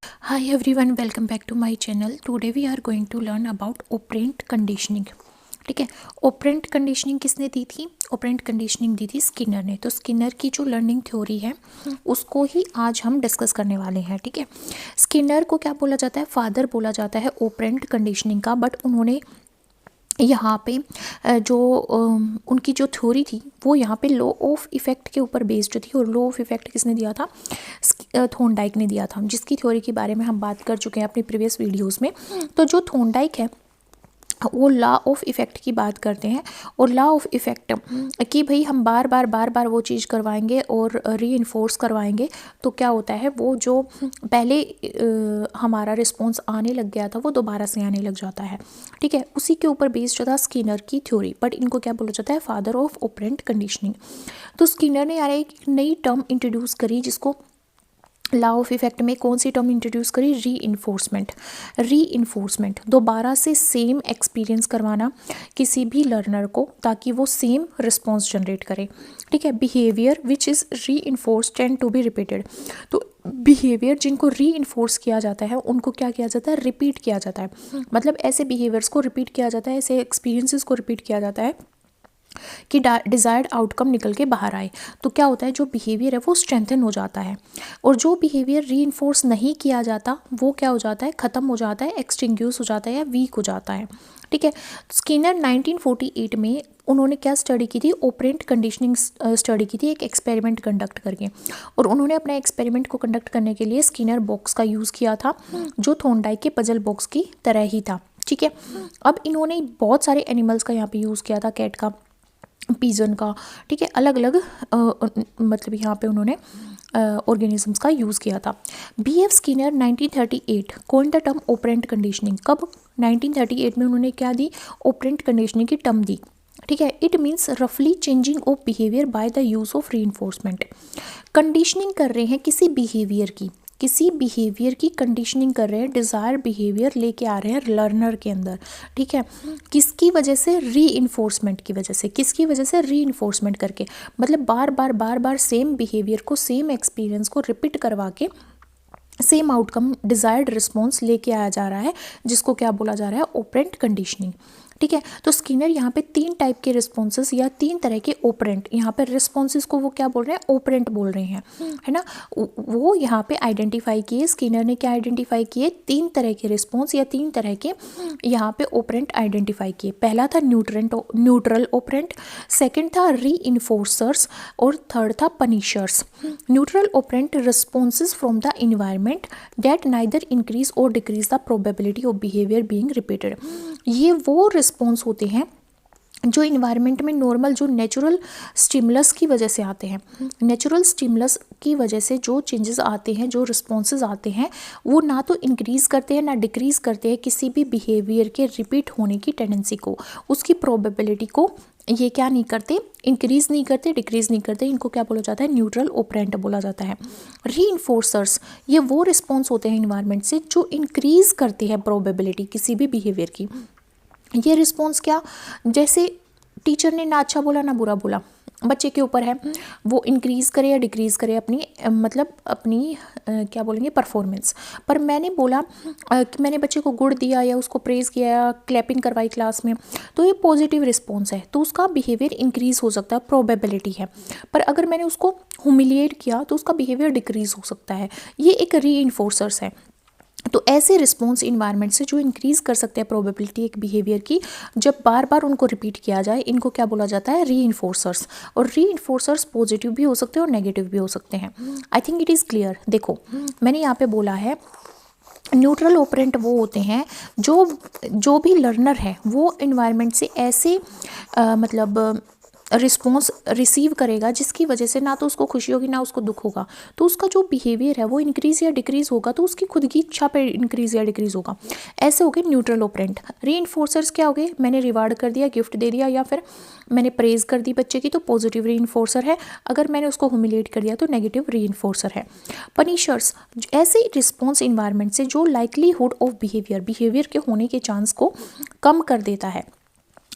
Hi everyone, welcome back to my channel. Today we are going to learn about operant conditioning. ठीक है, operant conditioning किसने दी थी? Operant conditioning दी थी Skinner ने। तो स्किनर की जो लर्निंग थ्योरी है उसको ही आज हम डिस्कस करने वाले हैं। ठीक है, स्किनर को क्या बोला जाता है? फादर बोला जाता है ओपरेंट कंडीशनिंग का। बट उन्होंने यहाँ पे उनकी जो थ्योरी थी वो यहाँ पे लॉ ऑफ इफ़ेक्ट के ऊपर बेस्ड थी। और लॉ ऑफ इफ़ेक्ट किसने दिया था? थॉर्नडाइक ने दिया था, जिसकी थ्योरी के बारे में हम बात कर चुके हैं अपनी प्रीवियस वीडियोस में। तो जो थॉर्नडाइक है वो लॉ ऑफ इफ़ेक्ट की बात करते हैं। और लॉ ऑफ इफ़ेक्ट कि भाई हम बार बार वो चीज़ करवाएंगे और रीइंफोर्स करवाएंगे तो क्या होता है, वो जो पहले हमारा रिस्पॉन्स आने लग गया था वो दोबारा से आने लग जाता है। ठीक है, उसी के ऊपर बेस्ड था स्किनर की थ्योरी। बट इनको क्या बोला जाता है? Father of operant conditioning. तो स्किनर ने यार एक नई टर्म इंट्रोड्यूस करी, जिसको लॉ ऑफ इफेक्ट में कौन सी टर्म इंट्रोड्यूस करी? री इन्फोर्समेंट दोबारा से सेम एक्सपीरियंस करवाना किसी भी लर्नर को, ताकि वो सेम रिस्पॉन्स जनरेट करे। ठीक है, behaviour which is reinforced tend to be repeated. तो बिहेवियर जिनको री इन्फोर्स किया जाता है उनको क्या किया जाता है? रिपीट किया जाता है। मतलब ऐसे बिहेवियर्स को रिपीट किया जाता है, ऐसे एक्सपीरियंसेस को रिपीट किया जाता है कि डिज़ायर्ड आउटकम निकल के बाहर आए। तो क्या होता है, जो बिहेवियर है वो स्ट्रेंथन हो जाता है। और जो बिहेवियर रीइंफोर्स नहीं किया जाता वो क्या हो जाता है? ख़त्म हो जाता है, एक्सटिंग्यूश हो जाता है या वीक हो जाता है। ठीक है, स्किनर 1948 में उन्होंने क्या स्टडी की थी? ऑपरेंट कंडीशनिंग स्टडी की थी, एक एक्सपेरिमेंट कंडक्ट करके। और उन्होंने अपने एक्सपेरिमेंट को कंडक्ट करने के लिए स्किनर बॉक्स का यूज़ किया था, जो थॉर्नडाइक के पजल बॉक्स की तरह ही था। ठीक है, अब इन्होंने बहुत सारे एनिमल्स का यहाँ पे यूज़ किया था, कैट का, पिजन का। ठीक है, अलग अलग मतलब यहाँ पे उन्होंने ऑर्गेनिजम्स का यूज़ किया था। B.F. Skinner 1938 coined the term operant conditioning. कब? 1938 में उन्होंने क्या दी? ऑपरेंट कंडीशनिंग की टर्म दी। ठीक है, इट मीन्स रफली changing of behaviour by the use of reinforcement. Conditioning कर रहे हैं किसी बिहेवियर की कंडीशनिंग कर रहे हैं, डिज़ायर बिहेवियर लेके आ रहे हैं लर्नर के अंदर। ठीक है, किसकी वजह से? रीइंफोर्समेंट की वजह से। किसकी वजह से? रीइंफोर्समेंट करके। मतलब बार बार सेम बिहेवियर को, सेम एक्सपीरियंस को रिपीट करवा के सेम आउटकम, डिज़ायर्ड रिस्पॉन्स लेके आया जा रहा है, जिसको क्या बोला जा रहा है? Operant conditioning. ठीक है, तो स्किनर यहाँ पे 3 टाइप के रिस्पॉन्सेस या 3 तरह के ऑपरेंट, यहाँ पे रिस्पॉन्सेस को वो क्या बोल रहे हैं? ऑपरेंट बोल रहे हैं, है ना। वो यहाँ पे आइडेंटिफाई किए, स्किनर ने क्या आइडेंटिफाई किए? 3 तरह के रिस्पॉन्स या 3 तरह के यहाँ पे ऑपरेंट आइडेंटिफाई किए। पहला था न्यूट्रल ऑपरेंट, सेकेंड था री इन्फोर्सर्स और थर्ड था punishers. Neutral operant responses from the environment that neither increase or decrease the probability of behaviour being repeated. ये वो रिस्पॉन्स होते हैं जो इन्वायरमेंट में नॉर्मल, जो नेचुरल स्टिमुलस की वजह से आते हैं। नेचुरल स्टिमुलस की वजह से जो चेंजेस आते हैं, जो रिस्पॉन्सेज आते हैं, वो ना तो इंक्रीज करते हैं ना डिक्रीज करते हैं किसी भी बिहेवियर के रिपीट होने की टेंडेंसी को, उसकी प्रोबेबिलिटी को। ये क्या नहीं करते? इंक्रीज नहीं करते, डिक्रीज नहीं करते। इनको क्या बोला जाता है? न्यूट्रल ऑपरेंट बोला जाता है। रीइंफोर्सर्स, ये वो रिस्पॉन्स होते हैं इन्वायरमेंट से जो इंक्रीज करते हैं प्रोबेबिलिटी किसी भी बिहेवियर की। ये रिस्पॉन्स क्या? जैसे टीचर ने ना अच्छा बोला ना बुरा बोला, बच्चे के ऊपर है, वो इंक्रीज़ करे या डिक्रीज़ करे अपनी मतलब अपनी क्या बोलेंगे, परफॉर्मेंस। पर मैंने बोला कि मैंने बच्चे को गुड दिया या उसको प्रेज़ किया या क्लैपिंग करवाई क्लास में, तो ये पॉजिटिव रिस्पॉन्स है, तो उसका बिहेवियर इंक्रीज़ हो सकता है, प्रोबेबिलिटी है। पर अगर मैंने उसको ह्यूमिलिएट किया तो उसका बिहेवियर डिक्रीज़ हो सकता है। ये एक रीइंफोर्सर्स है। तो ऐसे रिस्पॉन्स इन्वायरमेंट से जो इंक्रीज़ कर सकते हैं प्रोबेबिलिटी एक बिहेवियर की, जब बार बार उनको रिपीट किया जाए, इनको क्या बोला जाता है? रीइंफोर्सर्स। और रीइंफोर्सर्स पॉजिटिव भी हो सकते हैं और नेगेटिव भी हो सकते हैं। I think it is clear. देखो, मैंने यहाँ पे बोला है न्यूट्रल ऑपरेंट वो होते हैं जो भी लर्नर है वो इन्वायरमेंट से ऐसे मतलब रिस्पॉन्स रिसीव करेगा जिसकी वजह से ना तो उसको खुशी होगी ना उसको दुख होगा, तो उसका जो बिहेवियर है वो इंक्रीज़ या डिक्रीज़ होगा, तो उसकी खुद की इच्छा पे इंक्रीज़ या डिक्रीज़ होगा। ऐसे हो गए न्यूट्रल ऑपरेंट। रीइंफोर्सर्स क्या हो गए? मैंने रिवार्ड कर दिया, गिफ्ट दे दिया, या फिर मैंने प्रेज़ कर दी बच्चे की, तो पॉजिटिव रीइंफोर्सर है। अगर मैंने उसको ह्यूमिलेट कर दिया तो नेगेटिव रीइंफोर्सर है। पनिशर्स, ऐसे रिस्पॉन्स इन्वायरमेंट से जो लाइकलीहुड ऑफ बिहेवियर के होने के चांस को कम कर देता है।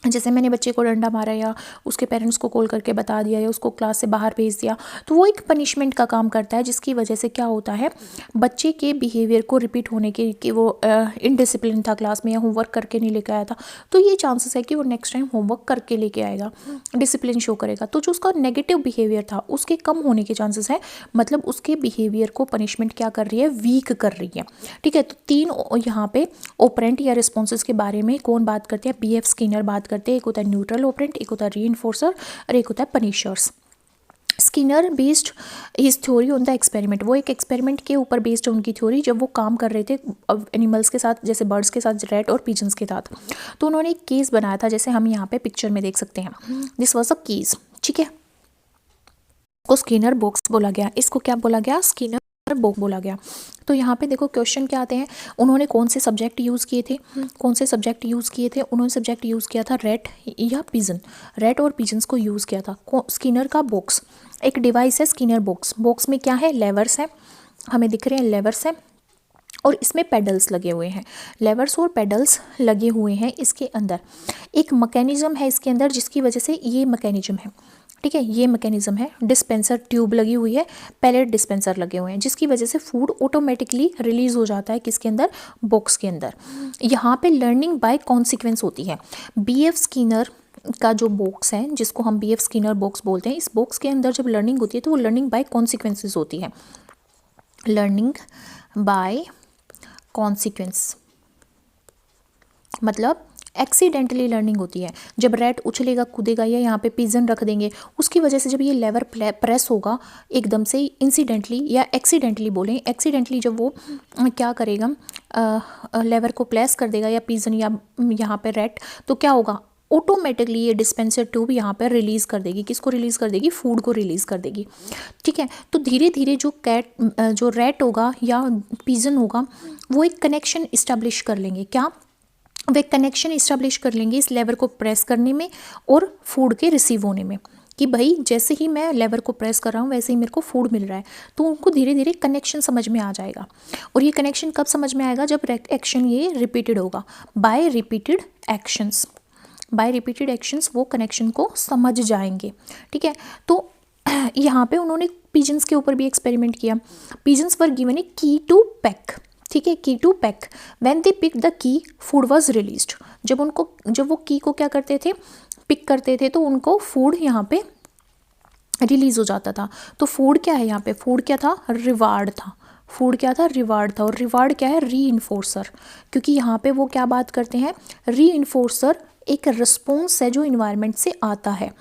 जैसे मैंने बच्चे को डंडा मारा या उसके पेरेंट्स को कॉल करके बता दिया या उसको क्लास से बाहर भेज दिया, तो वो एक पनिशमेंट का काम करता है, जिसकी वजह से क्या होता है, बच्चे के बिहेवियर को रिपीट होने के कि वो इनडिसिप्लिन था क्लास में या होमवर्क करके नहीं लेके आया था, तो ये चांसेस है कि वो नेक्स्ट टाइम होमवर्क करके लेके आएगा, डिसिप्लिन शो करेगा। तो जो उसका नेगेटिव बिहेवियर था उसके कम होने के चांसेस हैं, मतलब उसके बिहेवियर को पनिशमेंट क्या कर रही है, वीक कर रही है। ठीक है, तो तीन यहाँ पे ऑपरेंट या रिस्पॉन्सेज के बारे में कौन बात करते हैं, BF स्किनर बात करते हैं। एक होता है न्यूट्रल ऑपरेंट, एक होता है रीइंफोर्सर और एक होता है punishers. Skinner based his theory on the experiment, वो एक एक्सपेरिमेंट के ऊपर बेस्ड है उनकी थ्योरी, जब वो काम कर रहे थे एनिमल्स के साथ, जैसे बर्ड्स के साथ, रैट और पिजन्स के साथ। तो उन्होंने एक केस बनाया था, जैसे हम यहाँ पे पिक्चर में देख सकते हैं, दिस वॉज अ केस। ठीक है, को स्किनर बॉक्स बोला गया, इसको क्या बोला गया, स्किनर बॉक्स बोला गया। तो यहाँ पे देखो क्वेश्चन क्या आते हैं, उन्होंने कौन से सब्जेक्ट यूज़ किए थे, कौन से सब्जेक्ट यूज़ किए थे, उन्होंने सब्जेक्ट यूज़ किया था रैट या पिजन, रैट और पिजन्स को यूज़ किया था। स्किनर का बॉक्स एक डिवाइस है, स्किनर बॉक्स, बॉक्स में क्या है, लेवर्स है, हमें दिख रहे हैं लेवर्स है, और इसमें पेडल्स लगे हुए हैं, लेवर्स और पेडल्स लगे हुए हैं। इसके अंदर एक मैकेनिज्म है इसके अंदर, जिसकी वजह से ये मैकेनिज्म है, ठीक है, ये मैकेनिज्म है, डिस्पेंसर ट्यूब लगी हुई है, पैलेट डिस्पेंसर लगे हुए हैं, जिसकी वजह से फूड ऑटोमेटिकली रिलीज हो जाता है किसके अंदर, बॉक्स के अंदर। यहाँ पे लर्निंग बाय कॉन्सिक्वेंस होती है। BF स्किनर का जो बॉक्स है, जिसको हम BF स्किनर बॉक्स बोलते हैं, इस बॉक्स के अंदर जब लर्निंग होती है तो वो लर्निंग बाय कॉन्सिक्वेंसेस होती है, लर्निंग बाय कॉन्सिक्वेंस, मतलब एक्सीडेंटली लर्निंग होती है। जब रैट उछलेगा कूदेगा या यहाँ पे पिजन रख देंगे, उसकी वजह से जब ये लेवर प्रेस होगा एकदम से इंसिडेंटली या एक्सीडेंटली, बोलें एक्सीडेंटली, जब वो क्या करेगा, लेवर को प्रेस कर देगा या पिजन या यहाँ पे रैट, तो क्या होगा, ऑटोमेटिकली ये डिस्पेंसर ट्यूब यहाँ पर रिलीज़ कर देगी, किसको रिलीज़ कर देगी, फूड को रिलीज़ कर देगी। ठीक है, तो धीरे धीरे जो रैट होगा या पिजन होगा, वो एक कनेक्शन इस्टेब्लिश कर लेंगे, क्या, वे कनेक्शन इस्टेब्लिश कर लेंगे इस लेवर को प्रेस करने में और फूड के रिसीव होने में, कि भाई जैसे ही मैं लेवर को प्रेस कर रहा हूँ वैसे ही मेरे को फूड मिल रहा है। तो उनको धीरे धीरे कनेक्शन समझ में आ जाएगा, और ये कनेक्शन कब समझ में आएगा, जब एक्शन ये रिपीटेड होगा, by repeated actions, by repeated actions वो कनेक्शन को समझ जाएंगे। ठीक है, तो यहाँ पे उन्होंने पिजन्स के ऊपर भी एक्सपेरिमेंट किया। पिजन्स वर गिवन ए की टू पैक, ठीक है, key to peck, when they pick the key food was released, जब वो की को क्या करते थे, पिक करते थे, तो उनको फूड यहाँ पे रिलीज हो जाता था। तो फूड क्या है यहाँ पे, फूड क्या था, रिवार्ड था, फूड क्या था, रिवार्ड था, और रिवार्ड क्या है, रीइंफोर्सर, क्योंकि यहाँ पे वो क्या बात करते हैं, रीइंफोर्सर एक रिस्पॉन्स है जो इन्वायरमेंट से आता है,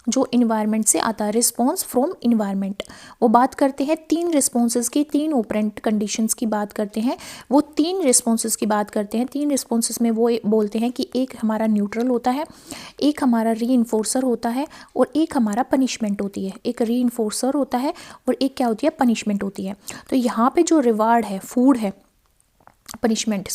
जो इन्वायरमेंट से आता है, रिस्पॉन्स फ्रॉम इन्वायरमेंट। वो बात करते हैं तीन रिस्पॉन्सेज की, तीन ऑपरेंट कंडीशंस की बात करते हैं, वो तीन रिस्पॉन्सेज की बात करते हैं। तीन रिस्पॉन्सेज में वो बोलते हैं कि एक हमारा न्यूट्रल होता है, एक हमारा रीइंफोर्सर होता है, और एक हमारा पनिशमेंट होती है। एक रीइंफोर्सर होता है और एक क्या होती है, पनिशमेंट होती है। तो यहाँ पे जो रिवार्ड है, फूड है, पनिशमेंट,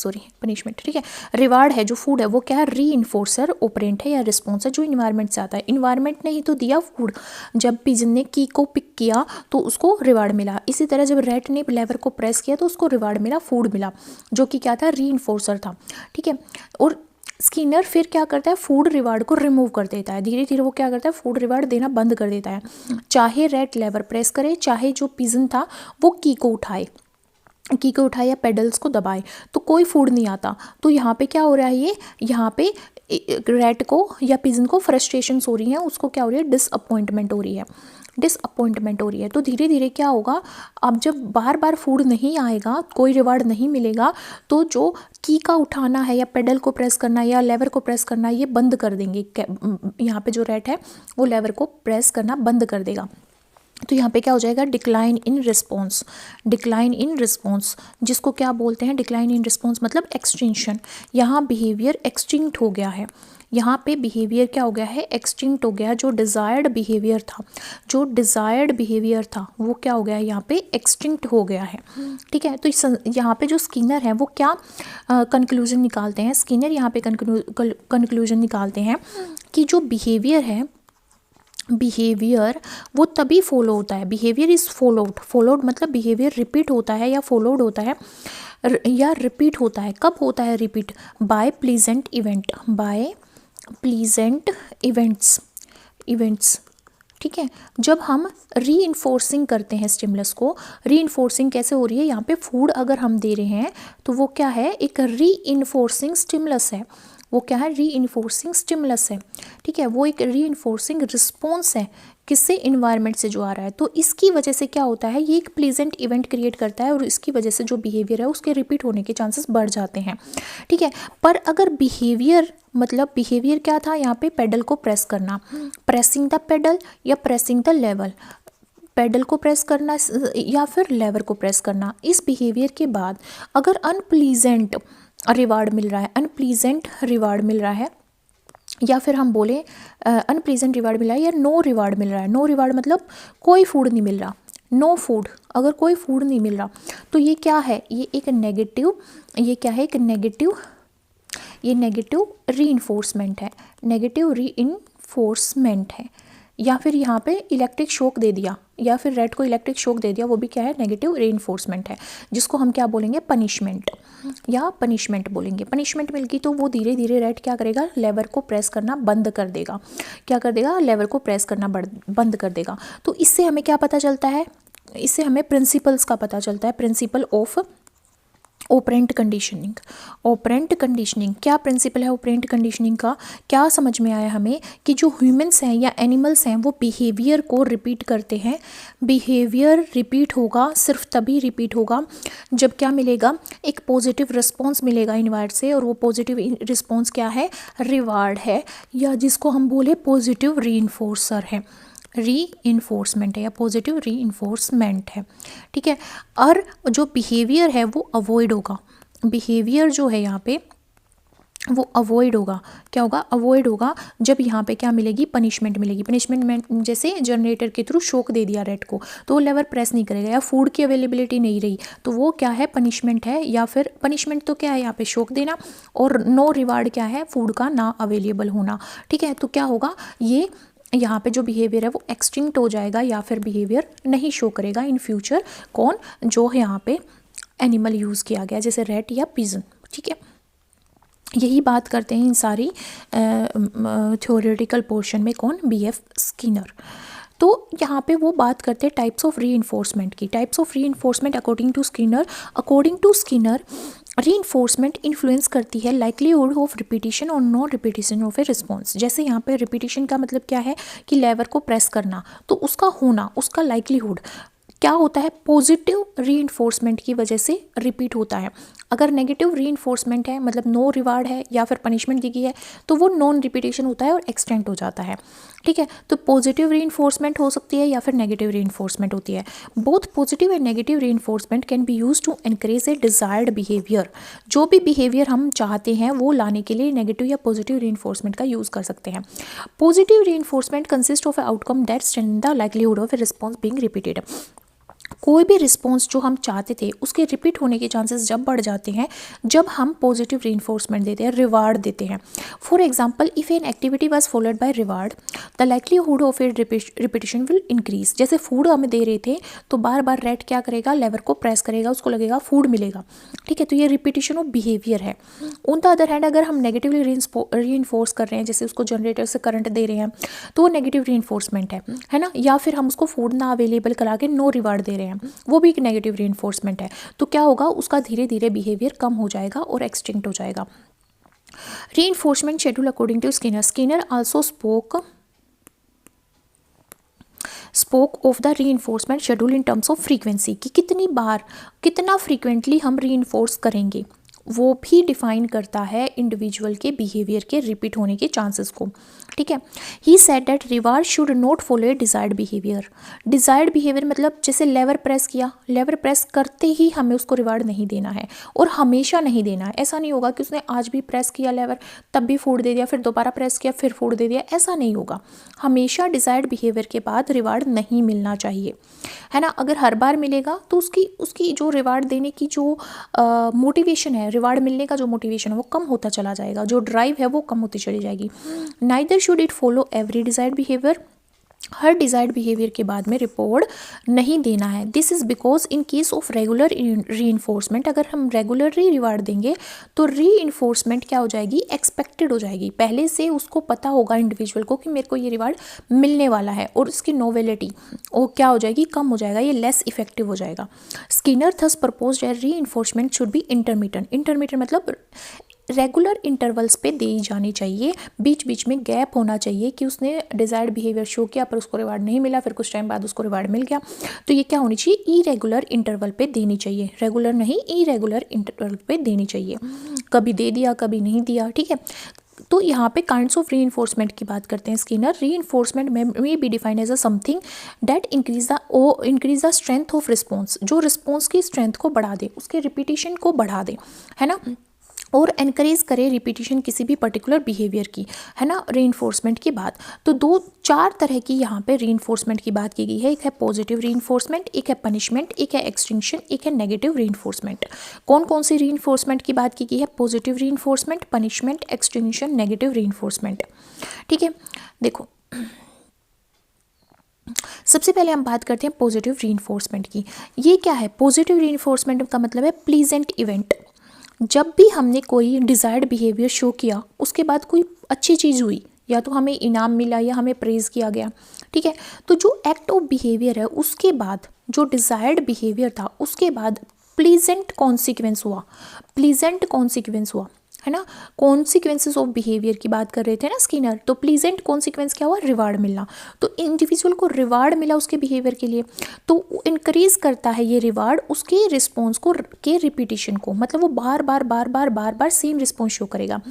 ठीक है, रिवार्ड है जो फूड है, वो क्या है, रीइंफोर्सर ऑपरेंट है या रिस्पॉन्स है जो इन्वायरमेंट से आता है। इन्वायरमेंट ने ही तो दिया फूड, जब पिजन ने की को पिक किया तो उसको रिवार्ड मिला। इसी तरह जब रैट ने लेवर को प्रेस किया तो उसको रिवार्ड मिला, फूड मिला, जो कि क्या था, रीइंफोर्सर था। ठीक है, और स्किनर फिर क्या करता है, फूड रिवार्ड को रिमूव कर देता है, धीरे धीरे वो क्या करता है, फूड रिवार्ड देना बंद कर देता है। चाहे रैट लेवर प्रेस करे, चाहे जो पिजन था वो की को उठाए, की को उठाए या पेडल्स को दबाए, तो कोई फूड नहीं आता। तो यहाँ पे क्या हो रहा है, ये यहाँ पे रैट को या पिजन को फ्रस्ट्रेशंस हो रही हैं, उसको क्या हो रही है, डिसअपॉइंटमेंट हो रही है, डिसअपॉइंटमेंट हो रही है। तो धीरे धीरे क्या होगा, अब जब बार बार फूड नहीं आएगा, कोई रिवार्ड नहीं मिलेगा, तो जो की का उठाना है या पेडल को प्रेस करना या लेवर को प्रेस करना, ये बंद कर देंगे। यहाँ पे जो रैट है वो लेवर को प्रेस करना बंद कर देगा। तो यहाँ पे क्या हो जाएगा, decline in response, decline in response, जिसको क्या बोलते हैं, डिक्लाइन इन रिस्पॉन्स मतलब एक्सटिंक्शन। यहाँ बिहेवियर एक्सटिंक्ट हो गया है, यहाँ पे बिहेवियर क्या हो गया है, एक्सटिंक्ट हो गया। जो डिज़ायर्ड बिहेवियर था, जो डिज़ायर्ड बिहेवियर था वो क्या हो गया है, यहाँ पे एक्सटिंक्ट हो गया है। ठीक है, तो यहाँ पे जो स्किनर है वो क्या कंक्लूजन निकालते हैं, स्किनर यहाँ पे कंक्लूजन निकालते हैं कि जो बिहेवियर है, बिहेवियर वो तभी फॉलो होता है, बिहेवियर इज़ फॉलोड, फॉलोड मतलब बिहेवियर रिपीट होता है या फॉलोड होता है या रिपीट होता है। कब होता है repeat, by pleasant event, by pleasant events. ठीक है, जब हम री करते हैं स्टिमुलस को, री कैसे हो रही है, यहाँ पे फूड अगर हम दे रहे हैं तो वो क्या है, एक री स्टिमुलस है। वो क्या है, री स्टिमुलस है। ठीक है, वो एक री रिस्पॉन्स है, किससे, इन्वायरमेंट से जो आ रहा है। तो इसकी वजह से क्या होता है, ये एक प्लीजेंट इवेंट क्रिएट करता है और इसकी वजह से जो बिहेवियर है उसके रिपीट होने के चांसेस बढ़ जाते हैं। ठीक है, पर अगर बिहेवियर क्या था यहाँ पे, पेडल को प्रेस करना, प्रेसिंग द पेडल या प्रेसिंग द लेवल, पेडल को प्रेस करना या फिर लेवर को प्रेस करना। इस बिहेवियर के बाद अगर अनप्लीजेंट रिवार्ड मिल रहा है या फिर हम बोले अनप्लीजेंट रिवार्ड मिला है या नो रिवार्ड मिल रहा है। नो रिवार्ड मतलब कोई फूड नहीं मिल रहा, नो फूड, अगर कोई फूड नहीं मिल रहा तो ये क्या है, ये एक नेगेटिव रीइंफोर्समेंट है। या फिर यहाँ पे इलेक्ट्रिक शॉक दे दिया या फिर रेड को इलेक्ट्रिक शॉक दे दिया, वो भी क्या है, नेगेटिव रीइंफोर्समेंट है, जिसको हम क्या बोलेंगे, पनिशमेंट बोलेंगे। पनिशमेंट मिल गई तो वो धीरे धीरे रेड क्या करेगा, लेवर को प्रेस करना बंद कर देगा। लेवर को प्रेस करना बंद कर देगा। तो इससे हमें क्या पता चलता है, इससे हमें प्रिंसिपल्स का पता चलता है, प्रिंसिपल ऑफ ऑपरेंट कंडीशनिंग। क्या प्रिंसिपल है ऑपरेंट कंडीशनिंग का, क्या समझ में आया हमें कि जो ह्यूमंस हैं या एनिमल्स हैं वो बिहेवियर को रिपीट करते हैं। बिहेवियर रिपीट होगा, सिर्फ तभी रिपीट होगा जब क्या मिलेगा, एक पॉजिटिव रिस्पॉन्स मिलेगा इन्वायरमेंट से, और वो पॉजिटिव रिस्पॉन्स क्या है, रिवार्ड है, या जिसको हम बोले पॉजिटिव रीइंफोर्सर है, रीइंफोर्समेंट है या पॉजिटिव रीइंफोर्समेंट है। ठीक है, और जो बिहेवियर है वो अवॉइड होगा, बिहेवियर जो है यहाँ पे वो अवॉइड होगा। क्या होगा, अवॉइड होगा जब यहाँ पे क्या मिलेगी, पनिशमेंट मिलेगी। पनिशमेंट में जैसे जनरेटर के थ्रू शॉक दे दिया रेड को तो वो लेवर प्रेस नहीं करेगा, या फूड की अवेलेबिलिटी नहीं रही तो वो क्या है, पनिशमेंट है। या फिर पनिशमेंट तो क्या है यहाँ पे, शॉक देना, और नो रिवार्ड क्या है, फूड का ना अवेलेबल होना। ठीक है, तो क्या होगा, ये यहाँ पे जो बिहेवियर है वो एक्सटिंक्ट हो जाएगा या फिर बिहेवियर नहीं शो करेगा इन फ्यूचर। कौन, जो है यहाँ पे एनिमल यूज़ किया गया जैसे रैट या पिजन। ठीक है, यही बात करते हैं इन सारी थ्योरेटिकल पोर्शन में कौन, BF स्किनर। तो यहाँ पे वो बात करते हैं टाइप्स ऑफ रीइंफोर्समेंट की। Types of reinforcement according to Skinner reinforcement influence करती है लाइक्लीहुड ऑफ रिपीटिशन और non repetition of a response. जैसे यहाँ पे रिपीटिशन का मतलब क्या है कि लेवर को प्रेस करना, तो उसका होना, उसका लाइक्लीहुड क्या होता है, पॉजिटिव रीइंफोर्समेंट की वजह से रिपीट होता है। अगर नेगेटिव रीइंफोर्समेंट है मतलब नो रिवार्ड है या फिर पनिशमेंट दी गई है तो वो नॉन रिपीटेशन होता है और एक्सटेंड हो जाता है। ठीक है, तो पॉजिटिव रीइंफोर्समेंट हो सकती है या फिर नेगेटिव रीइंफोर्समेंट होती है। Both positive and negative reinforcement can be use to encourage a desired behaviour. जो भी बिहेवियर हम चाहते हैं वो लाने के लिए नेगेटिव या पॉजिटिव रीइंफोर्समेंट का यूज कर सकते हैं। Positive reinforcement consist of A outcome that strengthen the likelihood of a response being repeated. कोई भी रिस्पॉन्स जो हम चाहते थे उसके रिपीट होने के चांसेस जब बढ़ जाते हैं जब हम पॉजिटिव रीइंफोर्समेंट देते हैं, रिवार्ड देते हैं। For example, if an activity was followed by reward the likelihood of it repetition will increase. जैसे फूड हमें दे रहे थे तो बार बार रेड क्या करेगा, लेवर को प्रेस करेगा, उसको लगेगा फूड मिलेगा। ठीक है, तो ये रिपीटिशन ऑफ बिहेवियर है। ऑन द अदर हैंड अगर हम नेगेटिवली रीइंफोर्स कर रहे हैं, जैसे उसको जनरेटर से करंट दे रहे हैं तो वो नेगेटिव रीइंफोर्समेंट है ना। या फिर हम उसको फूड ना अवेलेबल करा के नो रिवार्ड दे रहे हैं, वो भी एक नेगेटिव रीइंफोर्समेंट है। तो क्या होगा, उसका धीरे धीरे बिहेवियर कम हो जाएगा और एक्सटिंक्ट हो जाएगा। Reinforcement schedule according to Skinner also spoke of the reinforcement schedule in terms of frequency, कि कितनी बार, कितना फ्रीक्वेंटली हम रीइंफोर्स करेंगे, वो भी डिफाइन करता है इंडिविजुअल के बिहेवियर के रिपीट होने के चांसेस को। ठीक है, he said that reward should not follow A desired behaviour. Desired behaviour मतलब जैसे लेवर प्रेस किया, लेवर प्रेस करते ही हमें उसको रिवार्ड नहीं देना है और हमेशा नहीं देना है। ऐसा नहीं होगा कि उसने आज भी प्रेस किया लेवर तब भी फूड दे दिया, फिर दोबारा प्रेस किया फिर फूड दे दिया, ऐसा नहीं होगा। हमेशा डिजायर्ड बिहेवियर के बाद रिवार्ड नहीं मिलना चाहिए, है ना। अगर हर बार मिलेगा तो उसकी जो रिवार्ड देने की जो मोटिवेशन है, रिवार्ड मिलने का जो मोटिवेशन है वो कम होता चला जाएगा, जो ड्राइव है वो कम होती चली जाएगी। Neither should it follow every desired behaviour, her desired behaviour के बाद में रिवॉर्ड नहीं देना है। This is because in case of regular री अगर हम रेगुलरली रिवार्ड देंगे तो री क्या हो जाएगी, एक्सपेक्टेड हो जाएगी। पहले से उसको पता होगा इंडिविजुअल को कि मेरे को ये रिवार्ड मिलने वाला है, और इसकी नोवेलिटी वो क्या हो जाएगी, कम हो जाएगा, ये लेस इफेक्टिव हो जाएगा। स्किनर थस प्रपोज री शुड बी इंटरमीडियंट मतलब रेगुलर इंटरवल्स पे दी जानी चाहिए, बीच बीच में गैप होना चाहिए कि उसने डिज़ायर्ड बिहेवियर शो किया पर उसको रिवार्ड नहीं मिला, फिर कुछ टाइम बाद उसको रिवार्ड मिल गया, तो ये क्या होनी चाहिए, इरेगुलर इंटरवल पे देनी चाहिए, रेगुलर नहीं इरेगुलर इंटरवल पे देनी चाहिए। कभी दे दिया कभी नहीं दिया, ठीक है। तो यहाँ पे काइंड्स ऑफ री की बात करते हैं स्किनर। री में be defined as a something that increase the strength of response, जो रिस्पॉन्स की स्ट्रेंथ को बढ़ा दे, उसके रिपीटिशन को बढ़ा दे, है ना, और एनकरेज करे रिपीटिशन किसी भी पर्टिकुलर बिहेवियर की, है ना, रीइंफोर्समेंट की बात। तो 2-4 तरह की यहाँ पे रीइंफोर्समेंट की बात की गई है। एक है पॉजिटिव रीइंफोर्समेंट, एक है पनिशमेंट, एक है एक्सटिंक्शन, एक है नेगेटिव रीइंफोर्समेंट। कौन कौन सी रीइंफोर्समेंट की बात की गई है, positive reinforcement, punishment, extinction, negative reinforcement, ठीक है। देखो सबसे पहले हम बात करते हैं पॉजिटिव रीइंफोर्समेंट की। ये क्या है, पॉजिटिव रीइंफोर्समेंट का मतलब है प्लीजेंट इवेंट। जब भी हमने कोई डिज़ायर्ड बिहेवियर शो किया, उसके बाद कोई अच्छी चीज़ हुई, या तो हमें इनाम मिला या हमें प्रेज़ किया गया, ठीक है, तो जो एक्ट ऑफ बिहेवियर है उसके बाद जो डिज़ायर्ड बिहेवियर था उसके बाद प्लीजेंट कॉन्सिक्वेंस हुआ, है ना। कॉन्सिक्वेंसेस ऑफ बिहेवियर की बात कर रहे थे ना स्किनर, तो प्लीजेंट कॉन्सिक्वेंस क्या हुआ, रिवार्ड मिलना। तो इंडिविजुअल को रिवार्ड मिला उसके बिहेवियर के लिए, तो इंक्रीज करता है ये रिवार्ड उसके रिस्पॉन्स को के रिपीटिशन को, मतलब वो बार बार सेम रिस्पॉन्स शो करेगा।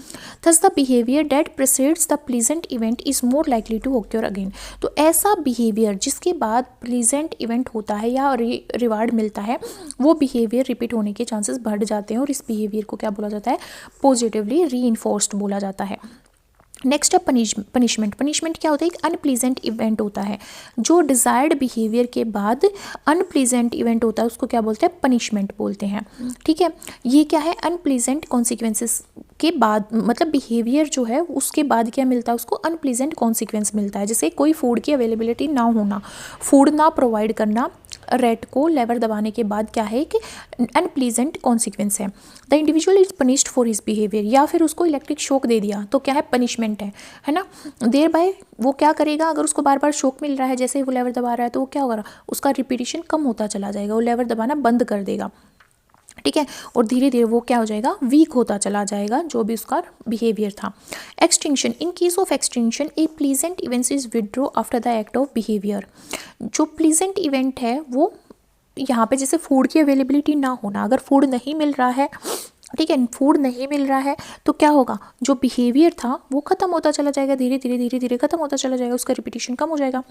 Thus the behaviour that precedes the pleasant event is more likely to occur again. तो ऐसा बिहेवियर जिसके बाद प्लीजेंट इवेंट होता है या रिवार्ड मिलता है, वो बिहेवियर रिपीट होने के चांसेस बढ़ जाते हैं, और इस बिहेवियर को क्या बोला जाता है, पॉजिटिवली रीइंफोर्स्ड बोला जाता है। नेक्स्ट है पनिशमेंट क्या होता है, एक अनप्लीजेंट इवेंट होता है। जो डिज़ायर्ड बिहेवियर के बाद अनप्लीजेंट इवेंट होता है उसको क्या बोलते हैं, पनिशमेंट बोलते हैं, ठीक है। ये क्या है, अनप्लीजेंट कॉन्सिक्वेंसेस के बाद, मतलब बिहेवियर जो है उसके बाद क्या मिलता है उसको, अनप्लीजेंट कॉन्सिक्वेंस मिलता है। जैसे कोई फूड की अवेलेबिलिटी ना होना, फूड ना प्रोवाइड करना, रेट को लेवर दबाने के बाद क्या है कि अनप्लीजेंट कॉन्सिक्वेंस है। The individual is punished for his behaviour, या फिर उसको इलेक्ट्रिक शॉक दे दिया तो क्या है, पनिशमेंट है ना। देर बाय वो क्या करेगा, अगर उसको बार बार शॉक मिल रहा है, जैसे ही वो लेवर दबा रहा है, तो वो क्या होगा, उसका रिपीटिशन कम होता चला जाएगा, वो लेवर दबाना बंद कर देगा, ठीक है, और धीरे धीरे वो क्या हो जाएगा, वीक होता चला जाएगा जो भी उसका बिहेवियर था। Extinction, in case of extinction A pleasant event is withdraw after the act of behaviour. जो प्लीजेंट इवेंट है वो यहाँ पे जैसे फूड की अवेलेबिलिटी ना होना, अगर फूड नहीं मिल रहा है, ठीक है, फूड नहीं मिल रहा है, तो क्या होगा, जो बिहेवियर था वो खत्म होता चला जाएगा, धीरे धीरे खत्म होता चला जाएगा, उसका रिपीटिशन कम हो जाएगा।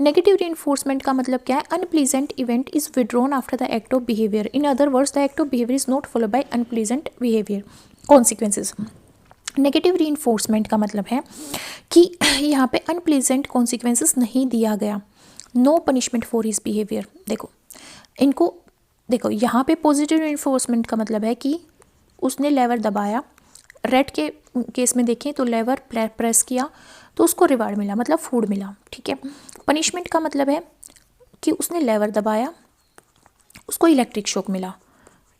नेगेटिव रीइंफोर्समेंट का मतलब क्या है, unpleasant event is withdrawn after the act of behaviour. In other words the act of behaviour is not followed by unpleasant behaviour consequences. Negative reinforcement का मतलब है कि यहाँ पे अनप्लीजेंट कॉन्सिक्वेंसेज नहीं दिया गया, no punishment for his behaviour. देखो यहाँ पे पॉजिटिव रीइंफोर्समेंट का मतलब है कि उसने लेवर दबाया, रेड के केस में देखें तो लेवर प्रेस किया तो उसको रिवार्ड मिला, मतलब फूड मिला, ठीक है। पनिशमेंट का मतलब है कि उसने लेवर दबाया, उसको इलेक्ट्रिक शॉक मिला,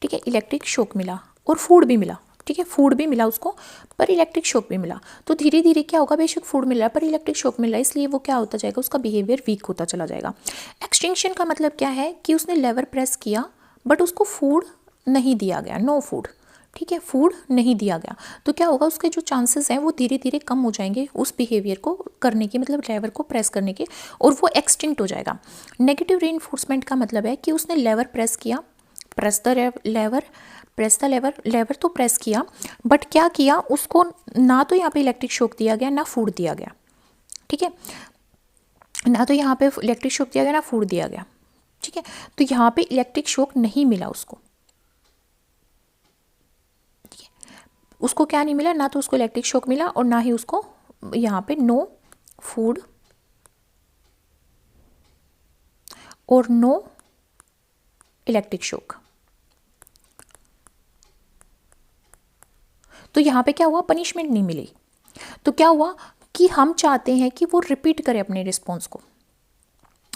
ठीक है, इलेक्ट्रिक शॉक मिला और फूड भी मिला, ठीक है, फूड भी मिला उसको पर इलेक्ट्रिक शॉक भी मिला। तो धीरे धीरे क्या होगा, बेशक फूड मिल रहा है पर इलेक्ट्रिक शॉक मिल रहा है, इसलिए वो क्या होता जाएगा, उसका बिहेवियर वीक होता चला जाएगा। एक्सटिंक्शन का मतलब क्या है कि उसने लेवर प्रेस किया बट उसको फूड नहीं दिया गया, नो फूड, ठीक है, फूड नहीं दिया गया, तो क्या होगा, उसके जो चांसेस हैं वो धीरे धीरे कम हो जाएंगे उस बिहेवियर को करने के, मतलब लेवर को प्रेस करने के, और वो एक्सटिंक्ट हो जाएगा। नेगेटिव रीइंफोर्समेंट का मतलब है कि उसने लेवर प्रेस किया, प्रेस द लेवर तो प्रेस किया, बट क्या किया, उसको ना तो यहाँ पे इलेक्ट्रिक शॉक दिया गया ना फूड दिया गया, ठीक है, ना तो यहाँ पे इलेक्ट्रिक शॉक दिया गया ना फूड दिया गया, ठीक है, तो यहाँ पे इलेक्ट्रिक शॉक नहीं मिला उसको, उसको क्या नहीं मिला, ना तो उसको इलेक्ट्रिक शॉक मिला और ना ही उसको यहाँ पे नो फूड और नो इलेक्ट्रिक शॉक। तो यहाँ पे क्या हुआ, पनिशमेंट नहीं मिली। तो क्या हुआ कि हम चाहते हैं कि वो रिपीट करे अपने रिस्पॉन्स को,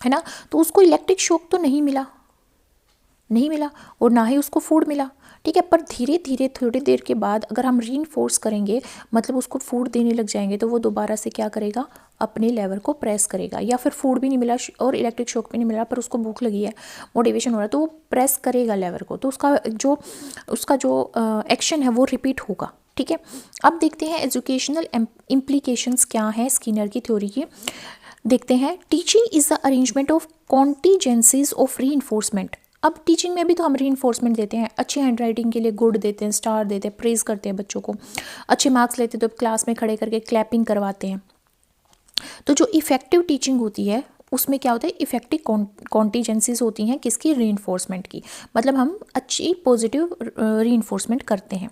है ना। तो उसको इलेक्ट्रिक शॉक तो नहीं मिला और ना ही उसको फूड मिला, ठीक है। पर धीरे धीरे थोड़ी देर के बाद अगर हम रीइंफोर्स करेंगे, मतलब उसको फूड देने लग जाएंगे, तो वो दोबारा से क्या करेगा, अपने लेवर को प्रेस करेगा। या फिर फूड भी नहीं मिला और इलेक्ट्रिक शॉक भी नहीं मिला, पर उसको भूख लगी है, मोटिवेशन हो रहा है, तो वो प्रेस करेगा लेवर को, तो उसका जो एक्शन है वो रिपीट होगा, ठीक है। अब देखते हैं एजुकेशनल इम्प्लीकेशंस क्या है स्किनर की थ्योरी की। देखते हैं, teaching is the arrangement of contingencies of reinforcement. अब टीचिंग में भी तो हम रीइंफोर्समेंट देते हैं, अच्छी हैंड राइटिंग के लिए गुड देते हैं, स्टार देते हैं, प्रेज करते हैं बच्चों को, अच्छे मार्क्स लेते हैं तो क्लास में खड़े करके क्लैपिंग करवाते हैं। तो जो इफ़ेक्टिव टीचिंग होती है उसमें क्या होता है, इफ़ेक्टिव कॉन्टीजेंसीज होती हैं किसकी, रीइंफोर्समेंट की, मतलब हम अच्छी पॉजिटिव रीइंफोर्समेंट करते हैं।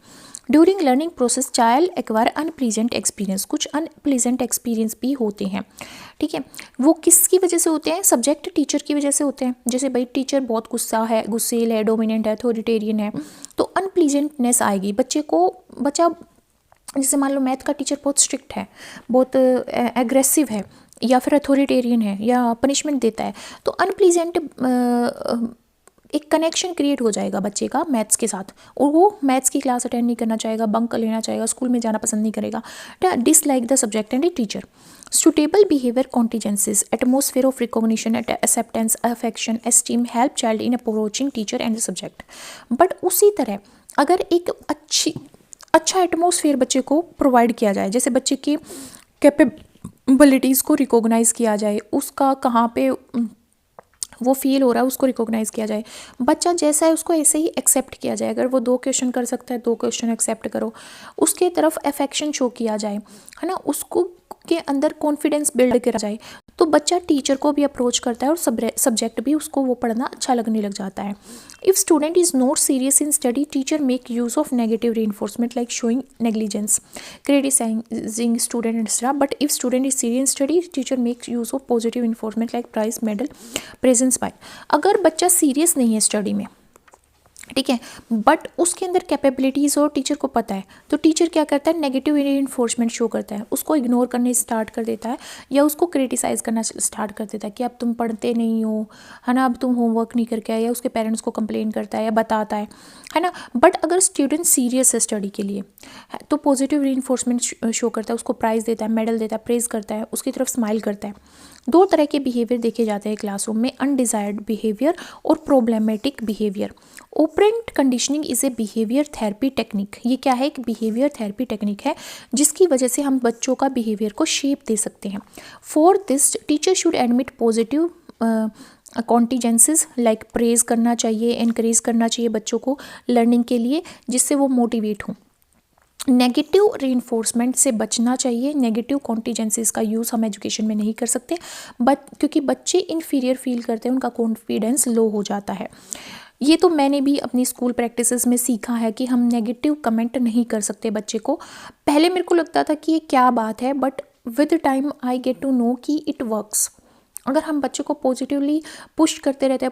During learning process child acquire unpleasant experience, कुछ अनप्लीजेंट एक्सपीरियंस भी होते हैं, ठीक है। वो किसकी वजह से होते हैं, सब्जेक्ट टीचर की वजह से होते हैं। जैसे भाई टीचर बहुत गुस्सेल है, डोमिनेंट है, अथॉरिटेरियन है, तो अनप्लीजेंटनेस आएगी बच्चा जैसे मान लो मैथ का टीचर बहुत स्ट्रिक्ट है, बहुत एग्रेसिव है, या फिर अथॉरिटेरियन है, या पनिशमेंट देता है, तो अनप्लीजेंट एक कनेक्शन क्रिएट हो जाएगा बच्चे का मैथ्स के साथ, और वो मैथ्स की क्लास अटेंड नहीं करना चाहेगा, बंक लेना चाहेगा, स्कूल में जाना पसंद नहीं करेगा, dislike the subject and the teacher. Suitable behaviour contingencies, atmosphere of recognition, acceptance, affection, esteem help child in approaching teacher and the subject. But उसी तरह अगर एक अच्छा एटमोसफेयर बच्चे को प्रोवाइड किया जाए, जैसे बच्चे की कैपेबिलिटीज़ को रिकॉग्नाइज़ किया जाए, उसका कहाँ पे वो फील हो रहा है उसको रिकॉग्नाइज़ किया जाए, बच्चा जैसा है उसको ऐसे ही एक्सेप्ट किया जाए। अगर वो 2 क्वेश्चन कर सकता है, 2 क्वेश्चन एक्सेप्ट करो, उसके तरफ अफेक्शन शो किया जाए, है ना, उसको के अंदर कॉन्फिडेंस बिल्ड करा जाए, तो बच्चा टीचर को भी अप्रोच करता है और सब्जेक्ट भी उसको वो पढ़ना अच्छा लगने लग जाता है। If student is not serious in study, teacher make use of negative reinforcement like showing negligence, criticising student etcetera. But if student is serious in study, teacher make use of positive enforcement like prize, medal, presents by. अगर बच्चा serious नहीं है study में, ठीक है, but उसके अंदर capabilities और टीचर को पता है, तो टीचर क्या करता है, नेगेटिव इन्फोर्समेंट शो करता है, उसको इग्नोर करने स्टार्ट कर देता है, या उसको क्रिटिसाइज करना स्टार्ट कर देता है कि अब तुम पढ़ते नहीं हो, है ना, अब तुम होमवर्क नहीं करके आए, या उसके पेरेंट्स को कंप्लेन करता है या बताता है ना। बट अगर स्टूडेंट सीरियस है स्टडी के लिए, तो पॉजिटिव रीइंफोर्समेंट शो करता है, उसको प्राइज़ देता है, मेडल देता है, प्रेज करता है, उसकी तरफ स्माइल करता है। 2 तरह के बिहेवियर देखे जाते हैं क्लासरूम में, अनडिजायर्ड बिहेवियर और problematic behaviour. Operant conditioning is a behaviour therapy technique. ये क्या है, एक बिहेवियर थेरेपी टेक्निक है जिसकी वजह से हम बच्चों का बिहेवियर को शेप दे सकते हैं। For this teacher should admit positive contingencies like praise करना चाहिए, एनकरेज करना चाहिए बच्चों को लर्निंग के लिए, जिससे वो मोटिवेट हों। नेगेटिव रीइंफोर्समेंट से बचना चाहिए, नेगेटिव कॉन्टीजेंसीज का यूज़ हम एजुकेशन में नहीं कर सकते, क्योंकि बच्चे इन्फीरियर फील करते हैं, उनका कॉन्फिडेंस लो हो जाता है। ये तो मैंने भी अपनी स्कूल प्रैक्टिसेस में सीखा है कि हम नेगेटिव कमेंट नहीं कर सकते बच्चे को। पहले मेरे को लगता था कि ये क्या बात है, but with time I get to know कि इट वर्क्स। अगर हम बच्चे को पॉजिटिवली पुश करते रहते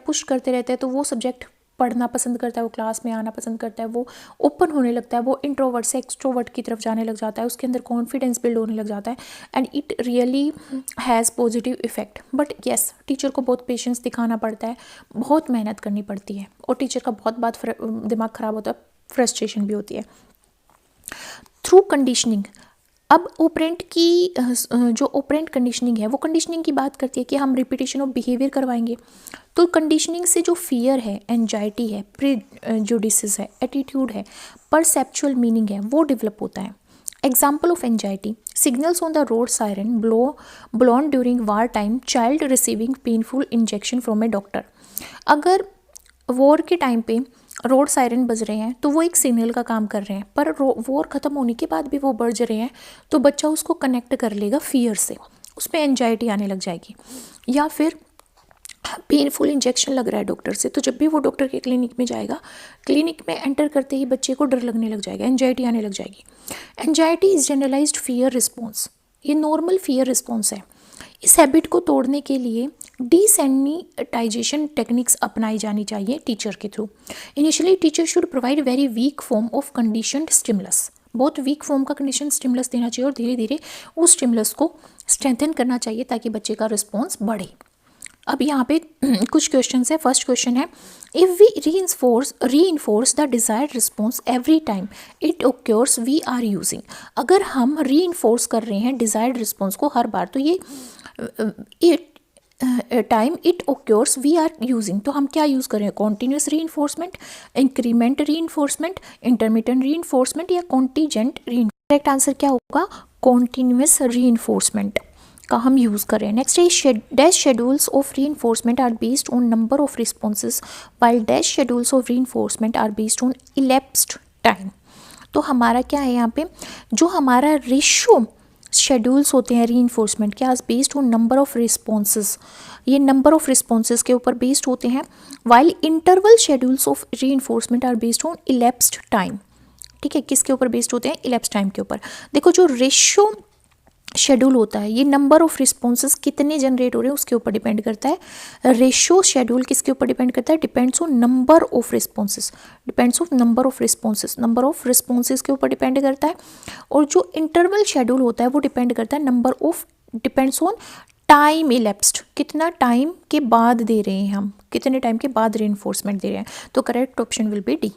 हैं तो वो सब्जेक्ट पढ़ना पसंद करता है, वो क्लास में आना पसंद करता है, वो ओपन होने लगता है, वो इंट्रोवर्ट से एक्सट्रोवर्ट की तरफ जाने लग जाता है, उसके अंदर कॉन्फिडेंस बिल्ड होने लग जाता है, and it really has positive effect. But yes, teacher को बहुत पेशेंस दिखाना पड़ता है, बहुत मेहनत करनी पड़ती है, और टीचर का बहुत बात दिमाग ख़राब होता है, फ्रस्ट्रेशन भी होती है। थ्रू कंडीशनिंग, अब ऑपरेंट की जो ऑपरेंट कंडीशनिंग है वो कंडीशनिंग की बात करती है कि हम रिपीटेशन ऑफ बिहेवियर करवाएंगे। तो कंडीशनिंग से जो फियर है, एंजाइटी है, प्रेजुडिसेस है, एटीट्यूड है, परसेप्चुअल मीनिंग है, वो डेवलप होता है। Example of anxiety, signals on the road siren blown during war time, child receiving painful injection from A doctor. अगर वॉर के टाइम पे रोड सायरन बज रहे हैं तो वो एक सिग्नल का काम कर रहे हैं, पर वॉर ख़त्म होने के बाद भी वो बज रहे हैं, तो बच्चा उसको कनेक्ट कर लेगा फियर से, उस पर एंजाइटी आने लग जाएगी। या फिर पेनफुल इंजेक्शन लग रहा है डॉक्टर से, तो जब भी वो डॉक्टर के क्लिनिक में जाएगा, क्लिनिक में एंटर करते ही बच्चे को डर लगने लग जाएगा, एंजाइटी आने लग जाएगी। Anxiety is generalized fear response, ये नॉर्मल फियर रिस्पॉन्स है। इस हैबिट को तोड़ने के लिए डिसेनिटाइजेशन टेक्निक्स अपनाई जानी चाहिए टीचर के through. Initially teacher should provide very weak form of conditioned stimulus, बहुत वीक फॉर्म का कंडीशन स्टिमुलस देना चाहिए, और धीरे धीरे उस स्टिमुलस को स्ट्रेंथन करना चाहिए ताकि बच्चे का रिस्पॉन्स बढ़े। अब यहाँ पे कुछ क्वेश्चन है। फर्स्ट क्वेश्चन है, if we reinforce the desired response every time it occurs we are using. अगर हम री इन्फोर्स कर रहे हैं डिज़ायर्ड रिस्पॉन्स को हर बार, तो ये time it occurs we are using, तो हम क्या यूज़ कर रहे हैं? Continuous reinforcement, increment reinforcement, intermediate reinforcement या कॉन्टीजेंट री। करेक्ट आंसर क्या होगा? कॉन्टीन्यूस री इन्फोर्समेंट का हम यूज़ कर रहे हैं। नेक्स्ट है, dash schedules of reinforcement are based on number of responses while dash schedules of reinforcement are based on elapsed time. तो हमारा क्या है यहाँ पे, जो हमारा रेशियो शेड्यूल्स होते हैं री इन्फोर्समेंट के, आज based on number of responses, ये नंबर ऑफ रिस्पॉन्सेज के ऊपर बेस्ड होते हैं, while interval schedules of reinforcement are based on elapsed time. ठीक है, किसके ऊपर बेस्ड होते हैं? इलेप्स्ड टाइम के ऊपर। देखो जो रेशियो शेड्यूल होता है, ये नंबर ऑफ रिस्पॉन्सेज कितने जनरेट हो रहे हैं उसके ऊपर डिपेंड करता है। रेशियो शेड्यूल किसके ऊपर डिपेंड करता है? Depends on number of responses, depends on number of responses, number of responses के ऊपर डिपेंड करता है। और जो इंटरवल शेड्यूल होता है वो डिपेंड करता है number of, depends on time elapsed, कितना टाइम के बाद दे रहे हैं हम, कितने टाइम के बाद री इन्फोर्समेंट दे रहे हैं। तो correct option will be D.